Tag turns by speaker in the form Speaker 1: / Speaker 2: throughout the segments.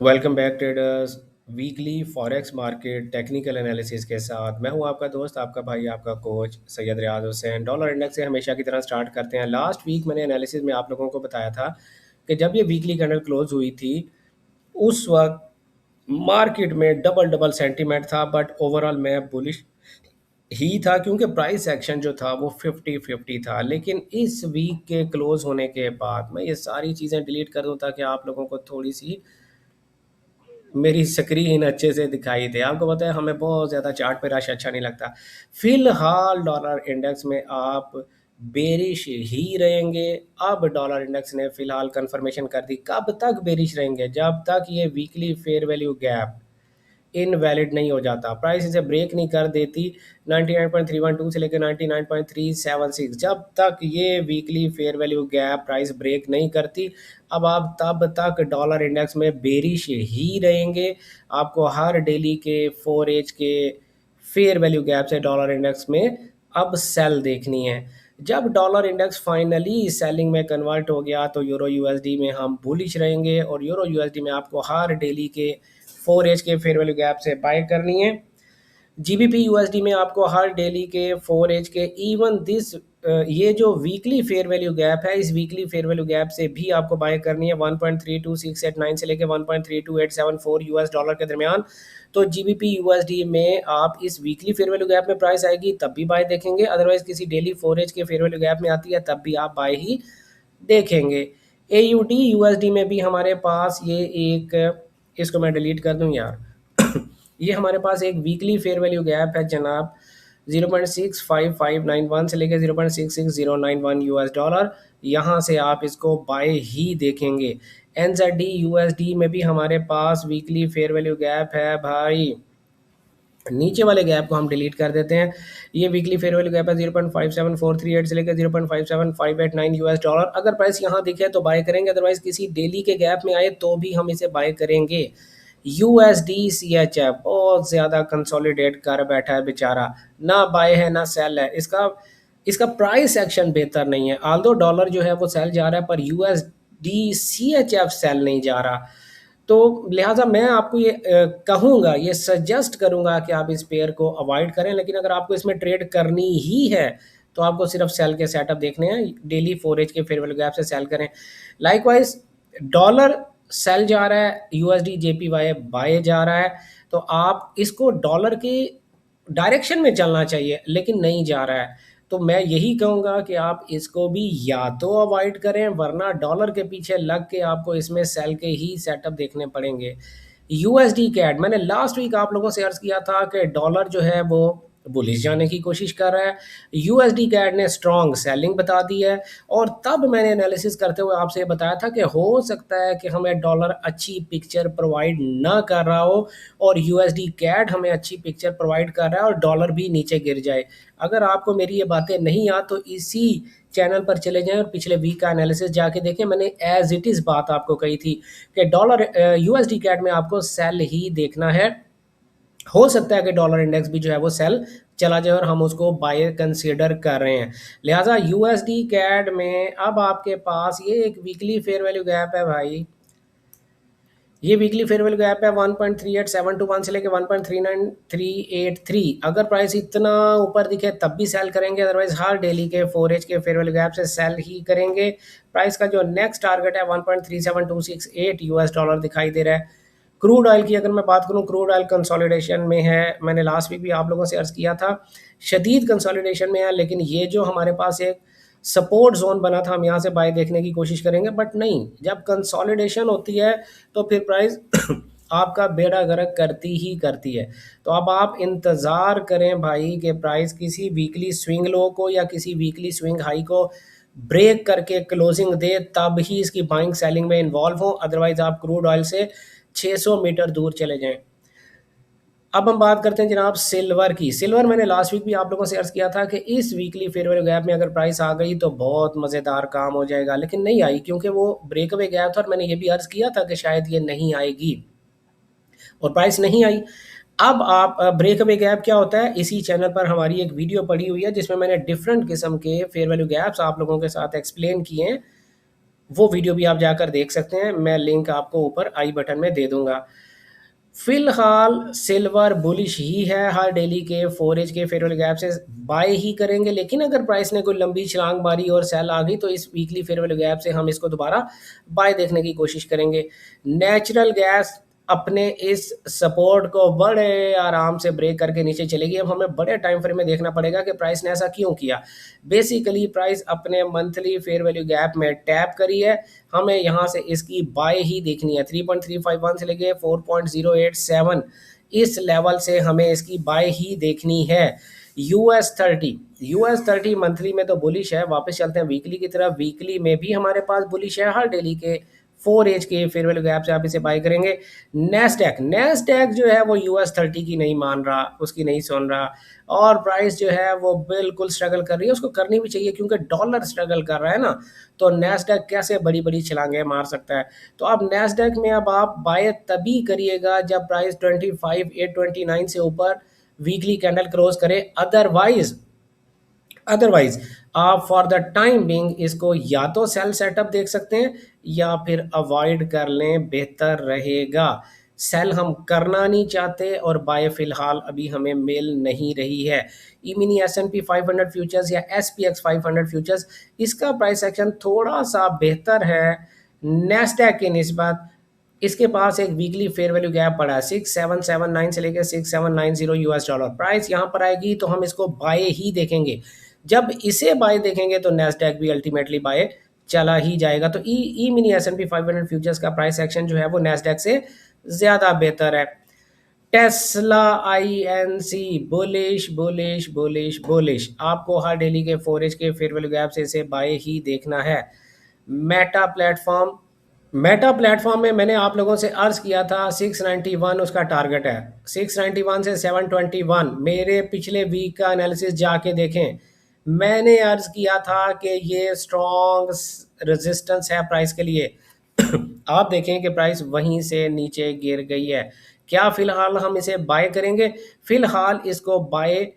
Speaker 1: Welcome back traders. Weekly forex market technical analysis के साथ मैं हूं आपका दोस्त, आपका भाई, आपका कोच सैयद रियाज हुसैन। डॉलर इंडेक्स से हमेशा की तरह स्टार्ट करते हैं। लास्ट वीक मैंने एनालिसिस में आप लोगों को बताया था कि जब ये वीकली कैंडल क्लोज हुई थी उस वक्त मार्केट में डबल डबल सेंटीमेंट था, बट ओवरऑल मैं बुलिश ही था क्योंकि प्राइस एक्शन जो था वो 50-50 था। लेकिन इस वीक के क्लोज होने के बाद मैं ये सारी चीज़ें डिलीट कर दूं ताकि आप लोगों को थोड़ी सी मेरी स्क्रीन अच्छे से दिखाई दे। आपको पता है हमें बहुत ज़्यादा चार्ट पे रश अच्छा नहीं लगता। फिलहाल डॉलर इंडेक्स में आप बेरिश ही रहेंगे। अब डॉलर इंडेक्स ने फिलहाल कंफर्मेशन कर दी। कब तक बेरिश रहेंगे? जब तक ये weekly fair value gap invalid नहीं हो जाता, प्राइस इसे ब्रेक नहीं कर देती 99.312 से लेकर 99.376। जब तक ये weekly fair value gap price break नहीं करती, अब आप तब तक डॉलर इंडेक्स में बेरिश ही रहेंगे। आपको हर डेली के 4 एज के फेयर वैल्यू गैप से डॉलर इंडेक्स में अब सेल देखनी है। जब डॉलर इंडेक्स फाइनली सेलिंग में कन्वर्ट हो गया तो यूरो यूएसडी में हम बुलिश रहेंगे, और यूरो यूएसडी में आपको हर डेली के 4 एज के फेयर वैल्यू गैप से बाय करनी है। जीबीपी यूएसडी में आपको हर डेली के 4 एज के इवन दिस ये जो वीकली फेयर वैल्यू गैप है, इस वीकली फेयर वैल्यू गैप से भी आपको बाय करनी है 1.32689 से लेकर 1.32874 यूएस डॉलर के दरमियान। तो जीबीपी यूएसडी में आप इस वीकली फेयर वैल्यू गैप में प्राइस आएगी तब भी बाय देखेंगे, अदरवाइज किसी डेली 4 एज के फेयर वैल्यू गैप में आती है तब भी आप बाय ही देखेंगे। एयूडी यूएसडी में भी हमारे पास ये एक, इसको मैं डिलीट कर दूं यार ये हमारे पास एक वीकली फेयर वैल्यू गैप है जनाब, 0.65591 से लेकर 0.66091 यूएस डॉलर। यहाँ से आप इसको बाय ही देखेंगे। एनजेडी यूएसडी में भी हमारे पास वीकली फेयर वैल्यू गैप है भाई। नीचे वाले गैप को हम डिलीट कर देते हैं। ये वीकली फेयर वैल्यू गैप है 0.57438 से लेकर 0.57589 यूएस डॉलर। अगर प्राइस यहाँ दिखे तो बाय करेंगे, अदरवाइज किसी डेली के गैप में आए तो भी हम इसे बाय करेंगे। यूएसडी सीएचएफ बहुत ज़्यादा कंसोलिडेट कर बैठा है बेचारा, ना बाय है ना सेल है। इसका इसका प्राइस एक्शन बेहतर नहीं है। आल्दो डॉलर जो है वो सेल जा रहा है, पर यूएसडी सीएचएफ सेल नहीं जा रहा। तो लिहाजा मैं आपको ये कहूँगा, ये सजेस्ट करूँगा कि आप इस पेयर को अवॉइड करें। लेकिन अगर आपको इसमें ट्रेड करनी ही है तो आपको सिर्फ सेल के सेटअप देखने हैं। डेली 4 एज के फेयर वैल्यू गैप से सेल करें। लाइकवाइज डॉलर सेल जा रहा है, यूएसडी जेपीवाई बाय जा रहा है, तो आप इसको डॉलर की डायरेक्शन में चलना चाहिए, लेकिन नहीं जा रहा है। तो मैं यही कहूँगा कि आप इसको भी या तो अवॉइड करें, वरना डॉलर के पीछे लग के आपको इसमें सेल के ही सेटअप देखने पड़ेंगे। यूएसडी कैड मैंने लास्ट वीक आप लोगों से अर्ज किया था कि डॉलर जो है वो बुलिश जाने की कोशिश कर रहा है। यूएसडी कैड ने स्ट्रॉन्ग सेलिंग बता दी है, और तब मैंने एनालिसिस करते हुए आपसे ये बताया था कि हो सकता है कि हमें डॉलर अच्छी पिक्चर प्रोवाइड ना कर रहा हो और यूएसडी कैड हमें अच्छी पिक्चर प्रोवाइड कर रहा है और डॉलर भी नीचे गिर जाए। अगर आपको मेरी ये बातें नहीं याद तो इसी चैनल पर चले जाएं और पिछले वीक का एनालिसिस जाके देखें। मैंने एज इट इज़ बात आपको कही थी कि डॉलर यूएसडी कैड में आपको सेल ही देखना है। हो सकता है कि डॉलर इंडेक्स भी जो है वो सेल चला जाए और हम उसको बाय कंसीडर कर रहे हैं। लिहाजा यूएसडी कैड में अब आपके पास ये एक वीकली फेयर वैल्यू गैप है भाई। ये वीकली फेयर वैल्यू गैप है 1.38721 से लेकर 1.39383। अगर प्राइस इतना ऊपर दिखे तब भी सेल करेंगे, अदरवाइज हर डेली के 4 एज के फेयर वैल्यू गैप से सेल ही करेंगे। प्राइस का जो नेक्स्ट टारगेट है 1.37268 यूएस डॉलर दिखाई दे रहा है। क्रूड ऑयल की अगर मैं बात करूं, क्रूड ऑयल कंसोलिडेशन में है। मैंने लास्ट वीक भी आप लोगों से अर्ज किया था शदीद कंसोलिडेशन में है, लेकिन ये जो हमारे पास एक सपोर्ट जोन बना था हम यहाँ से बाय देखने की कोशिश करेंगे, बट नहीं, जब कंसोलिडेशन होती है तो फिर प्राइस आपका बेड़ा गर्क करती ही करती है। तो अब आप इंतज़ार करें भाई कि प्राइस किसी वीकली स्विंग लो को या किसी वीकली स्विंग हाई को ब्रेक करके क्लोजिंग दे, तब ही इसकी बाइंग सेलिंग में इन्वॉल्व हो। अदरवाइज आप क्रूड ऑयल से 600 मीटर दूर चले जाएं। अब हम बात करते हैं जनाब सिल्वर की। सिल्वर मैंने लास्ट वीक भी आप लोगों से अर्ज किया था कि इस वीकली फेयर वैल्यू गैप में अगर प्राइस आ गई तो बहुत मज़ेदार काम हो जाएगा, लेकिन नहीं आई क्योंकि वो ब्रेकअवे गैप था और मैंने ये भी अर्ज किया था कि शायद ये नहीं आएगी और प्राइस नहीं आई। अब आप ब्रेकअवे गैप क्या होता है, इसी चैनल पर हमारी एक वीडियो पड़ी हुई है जिसमें मैंने डिफरेंट किस्म के फेयर वैल्यू गैप्स आप लोगों के साथ एक्सप्लेन किए हैं। वो वीडियो भी आप जाकर देख सकते हैं, मैं लिंक आपको ऊपर आई बटन में दे दूंगा। फिलहाल सिल्वर बुलिश ही है, हर डेली के 4 एज के फेयरवेल गैप से बाय ही करेंगे, लेकिन अगर प्राइस ने कोई लंबी छलांग मारी और सेल आ गई तो इस वीकली फेयरवेल गैप से हम इसको दोबारा बाय देखने की कोशिश करेंगे। नेचुरल गैस अपने इस सपोर्ट को बड़े आराम से ब्रेक करके नीचे चलेगी। अब हमें बड़े टाइम फ्रेम में देखना पड़ेगा कि प्राइस ने ऐसा क्यों किया। बेसिकली प्राइस अपने मंथली फेयर वैल्यू गैप में टैप करी है, हमें यहाँ से इसकी बाय ही देखनी है। 3.351 से लेके 4.087 इस लेवल से हमें इसकी बाय ही देखनी है। US30 मंथली में तो बुलिश है। वापस चलते हैं वीकली की तरफ। वीकली में भी हमारे पास बुलिश है, हर डेली के 4 एज के फेयर वैल्यू गैप से आप इसे बाय करेंगे। नेस्डैक जो है वो US30 की नहीं मान रहा, उसकी नहीं सुन रहा, और प्राइस जो है वो बिल्कुल स्ट्रगल कर रही है। उसको करनी भी चाहिए क्योंकि डॉलर स्ट्रगल कर रहा है ना, तो नेस्डैक कैसे बड़ी बड़ी छलांगे मार सकता है। तो अब नेस्डैक में अब आप बाय तभी करिएगा जब प्राइस 25,829 से ऊपर वीकली कैंडल क्लोज करे। अदरवाइज आप फॉर द टाइम बिंग इसको या तो सेल सेटअप देख सकते हैं या फिर अवॉइड कर लें, बेहतर रहेगा। सेल हम करना नहीं चाहते और बाय फिलहाल अभी हमें मिल नहीं रही है। मिनी S&P 500 फ्यूचर्स या SPX 500 फ्यूचर्स, इसका प्राइस एक्शन थोड़ा सा बेहतर है नेस्डैक के निस्बत। इसके पास एक वीकली फेयर वैल्यू गैप पड़ा है 6779 से लेकर 6790 US डॉलर। प्राइस यहाँ पर आएगी तो हम इसको बाय ही देखेंगे। जब इसे बाय देखेंगे तो नेस्डैक भी अल्टीमेटली बाय चला ही जाएगा। तो ई मिनी S&P 500 फ्यूचर्स का प्राइस एक्शन जो है वो नेस्डैक से ज़्यादा बेहतर है। Tesla INC bullish bullish bullish bullish, आपको हर डेली के 4 एज के फेयर वैल्यू गैप से इसे बाय ही देखना है। मेटा प्लेटफॉर्म में मैंने आप लोगों से अर्ज किया था 691 उसका टारगेट है। 691 से 721 मेरे पिछले वीक का एनालिसिस जाके देखें। मैंने अर्ज किया था कि ये स्ट्रॉन्ग रेजिस्टेंस है प्राइस के लिए। आप देखें कि प्राइस वहीं से नीचे गिर गई है। क्या फिलहाल हम इसे बाय करेंगे? फिलहाल इसको बाय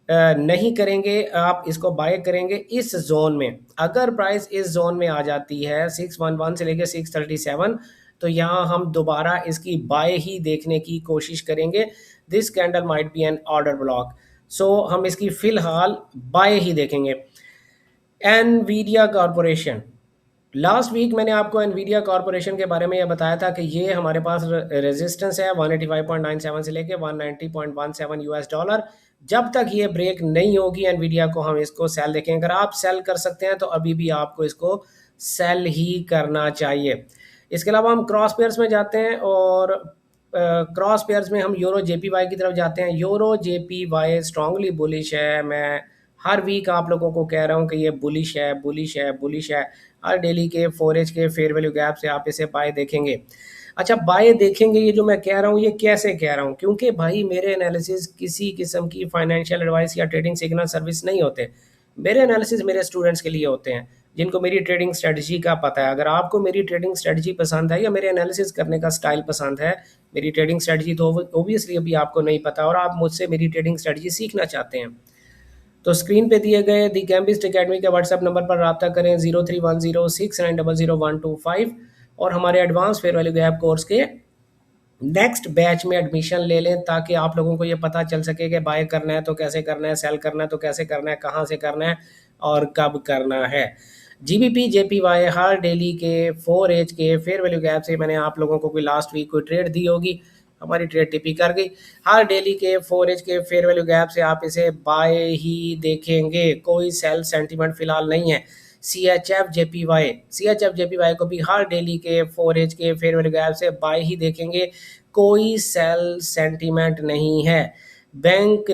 Speaker 1: नहीं करेंगे, आप इसको बाय करेंगे इस जोन में। अगर प्राइस इस जोन में आ जाती है 611 से लेकर 637, तो यहाँ हम दोबारा इसकी बाय ही देखने की कोशिश करेंगे। This candle might be an order block, so हम इसकी फिलहाल बाय ही देखेंगे। एनवीडिया कॉरपोरेशन, लास्ट वीक मैंने आपको एनवीडिया कॉरपोरेशन के बारे में यह बताया था कि ये हमारे पास रेजिस्टेंस है 185.97 से लेके 190.17 US डॉलर। जब तक ये ब्रेक नहीं होगी एनवीडिया को, हम इसको सेल देखें। अगर आप सेल कर सकते हैं तो अभी भी आपको इसको सेल ही करना चाहिए। इसके अलावा हम क्रॉस पेयर्स में जाते हैं और क्रॉस पेयर्स में हम यूरो JPY की तरफ जाते हैं। यूरो JPY स्ट्रांगली बुलिश है। मैं हर वीक आप लोगों को कह रहा हूँ कि ये बुलिश है, बुलिश है, बुलिश है। हर डेली के 4 एज के फेयर वैल्यू गैप से आप इसे बाय देखेंगे। अच्छा, बाय देखेंगे, ये जो मैं कह रहा हूँ ये कैसे कह रहा हूँ? क्योंकि भाई मेरे एनालिसिस किसी किस्म की फाइनेंशियल एडवाइस या ट्रेडिंग सिग्नल सर्विस नहीं होते। मेरे एनालिसिस मेरे स्टूडेंट्स के लिए होते हैं जिनको मेरी ट्रेडिंग स्ट्रेटजी का पता है। अगर आपको मेरी ट्रेडिंग स्ट्रेटजी पसंद है या मेरे एनालिसिस करने का स्टाइल पसंद है, मेरी ट्रेडिंग स्ट्रेटजी तो ओबियसली अभी आपको नहीं पता और आप मुझसे मेरी ट्रेडिंग स्ट्रेटजी सीखना चाहते हैं, तो स्क्रीन पे दिए गए दी कैम्बिस्ट अकेडमी के व्हाट्सएप नंबर पर रब्ता करें 031069000125 और हमारे advance fair value gap course के नेक्स्ट बैच में एडमिशन ले लें, ताकि आप लोगों को ये पता चल सके कि बाय करना है तो कैसे करना है, सेल करना है तो कैसे करना है, कहाँ से करना है और कब करना है। GBP JPY हर डेली के 4 एज के फेयर वैल्यू गैप से मैंने आप लोगों को कोई लास्ट वीक कोई ट्रेड दी होगी, हमारी ट्रेड टिपी कर गई। हर डेली के 4 एज के फेयर वैल्यू गैप से आप इसे बाय ही देखेंगे, कोई सेल सेंटीमेंट फिलहाल नहीं है। CHF JPY को भी हर डेली के 4 एज के फेयर वैल्यू गैप से बाय ही देखेंगे, कोई सेल सेंटीमेंट नहीं है। बैंक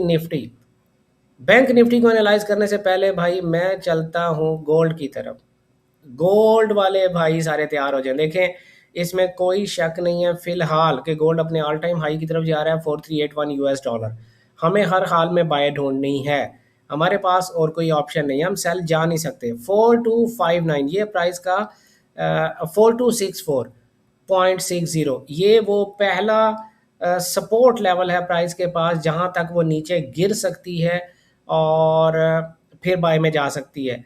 Speaker 1: निफ्टी को एनालाइज करने से पहले भाई मैं चलता हूँ गोल्ड की तरफ। गोल्ड वाले भाई सारे तैयार हो जाएं। देखें, इसमें कोई शक नहीं है फिलहाल कि गोल्ड अपने ऑल टाइम हाई की तरफ जा रहा है 4381 US डॉलर। हमें हर हाल में बाय ढूंढनी है, हमारे पास और कोई ऑप्शन नहीं है, हम सेल जा नहीं सकते। 4259 ये प्राइस का 4264.60 ये वो पहला सपोर्ट लेवल है प्राइस के पास, जहां तक वो नीचे गिर सकती है और फिर बाय में जा सकती है।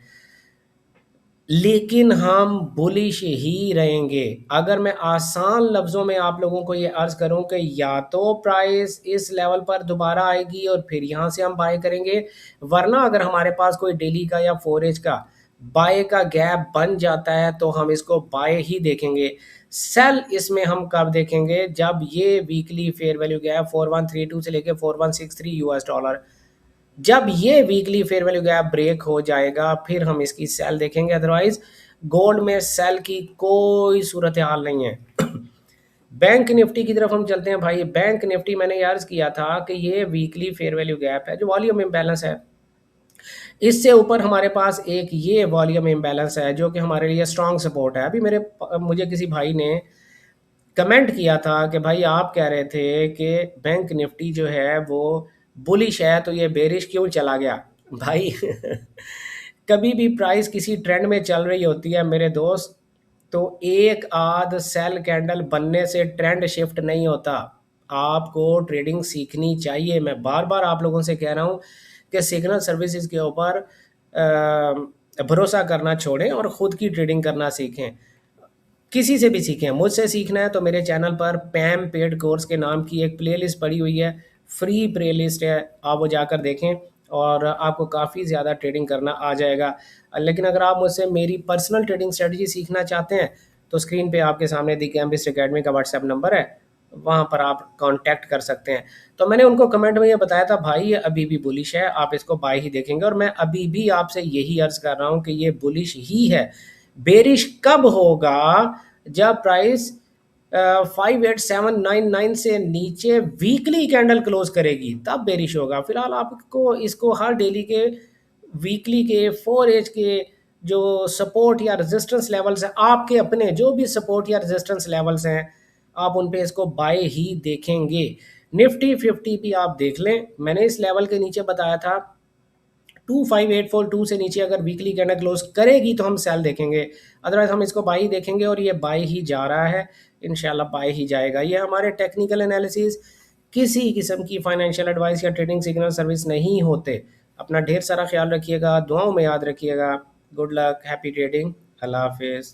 Speaker 1: लेकिन हम बुलिश ही रहेंगे। अगर मैं आसान लफ्ज़ों में आप लोगों को ये अर्ज़ करूं कि या तो प्राइस इस लेवल पर दोबारा आएगी और फिर यहाँ से हम बाय करेंगे, वरना अगर हमारे पास कोई डेली का या 4 एज का बाय का गैप बन जाता है तो हम इसको बाय ही देखेंगे। सेल इसमें हम कब देखेंगे, जब ये वीकली फेयर वैल्यू गैप 4132 से लेके 4163 US डॉलर, जब ये weekly fair value gap break हो जाएगा फिर हम इसकी सेल देखेंगे। अदरवाइज गोल्ड में सेल की कोई सूरत हाल नहीं है। बैंक निफ्टी की तरफ हम चलते हैं भाई। बैंक निफ्टी मैंने यार किया था कि ये वीकली फेयर वैल्यू गैप है जो वॉल्यूम इम्बैलेंस है, इससे ऊपर हमारे पास एक ये वॉल्यूम इम्बैलेंस है जो कि हमारे लिए स्ट्रॉन्ग सपोर्ट है। अभी मुझे किसी भाई ने कमेंट किया था कि भाई आप कह रहे थे कि बैंक निफ्टी जो है वो बुलिश है तो ये बेरिश क्यों चला गया। भाई कभी भी प्राइस किसी ट्रेंड में चल रही होती है मेरे दोस्त, तो एक आध सेल कैंडल बनने से ट्रेंड शिफ्ट नहीं होता। आपको ट्रेडिंग सीखनी चाहिए। मैं बार बार आप लोगों से कह रहा हूँ कि सिग्नल सर्विसेज के ऊपर भरोसा करना छोड़ें और ख़ुद की ट्रेडिंग करना सीखें। किसी से भी सीखें, मुझसे सीखना है तो मेरे चैनल पर पैम पेड कोर्स के नाम की एक प्लेलिस्ट पड़ी हुई है, फ्री प्लेलिस्ट है, आप वो जाकर देखें और आपको काफ़ी ज़्यादा ट्रेडिंग करना आ जाएगा। लेकिन अगर आप मुझसे मेरी पर्सनल ट्रेडिंग स्ट्रेटजी सीखना चाहते हैं तो स्क्रीन पे आपके सामने दी गैम्बिस्ट एकेडमी का व्हाट्सएप नंबर है, वहाँ पर आप कांटेक्ट कर सकते हैं। तो मैंने उनको कमेंट में ये बताया था भाई ये अभी भी बुलिश है, आप इसको बाय ही देखेंगे, और मैं अभी भी आपसे यही अर्ज़ कर रहा हूँ कि ये बुलिश ही है। बेरिश कब होगा, जब प्राइस 58,799 से नीचे वीकली कैंडल क्लोज करेगी तब बेरिश होगा। फिलहाल आपको इसको हर डेली के, वीकली के, 4 एज के जो सपोर्ट या रेजिस्टेंस लेवल्स हैं, आपके अपने जो भी सपोर्ट या रेजिस्टेंस लेवल्स हैं, आप उन पे इसको बाय ही देखेंगे। निफ्टी 50 भी आप देख लें, मैंने इस लेवल के नीचे बताया था 25842 से नीचे अगर वीकली कैंडल क्लोज करेगी तो हम सेल देखेंगे, अदरवाइज हम इसको बाई देखेंगे। और ये बाई ही जा रहा है, इंशाल्लाह बाई ही जाएगा। ये हमारे टेक्निकल एनालिसिस किसी किस्म की फाइनेंशियल एडवाइस या ट्रेडिंग सिग्नल सर्विस नहीं होते। अपना ढेर सारा ख्याल रखिएगा, दुआओं में याद रखिएगा। गुड लक, हैप्पी ट्रेडिंग, अल्लाह हाफिज़।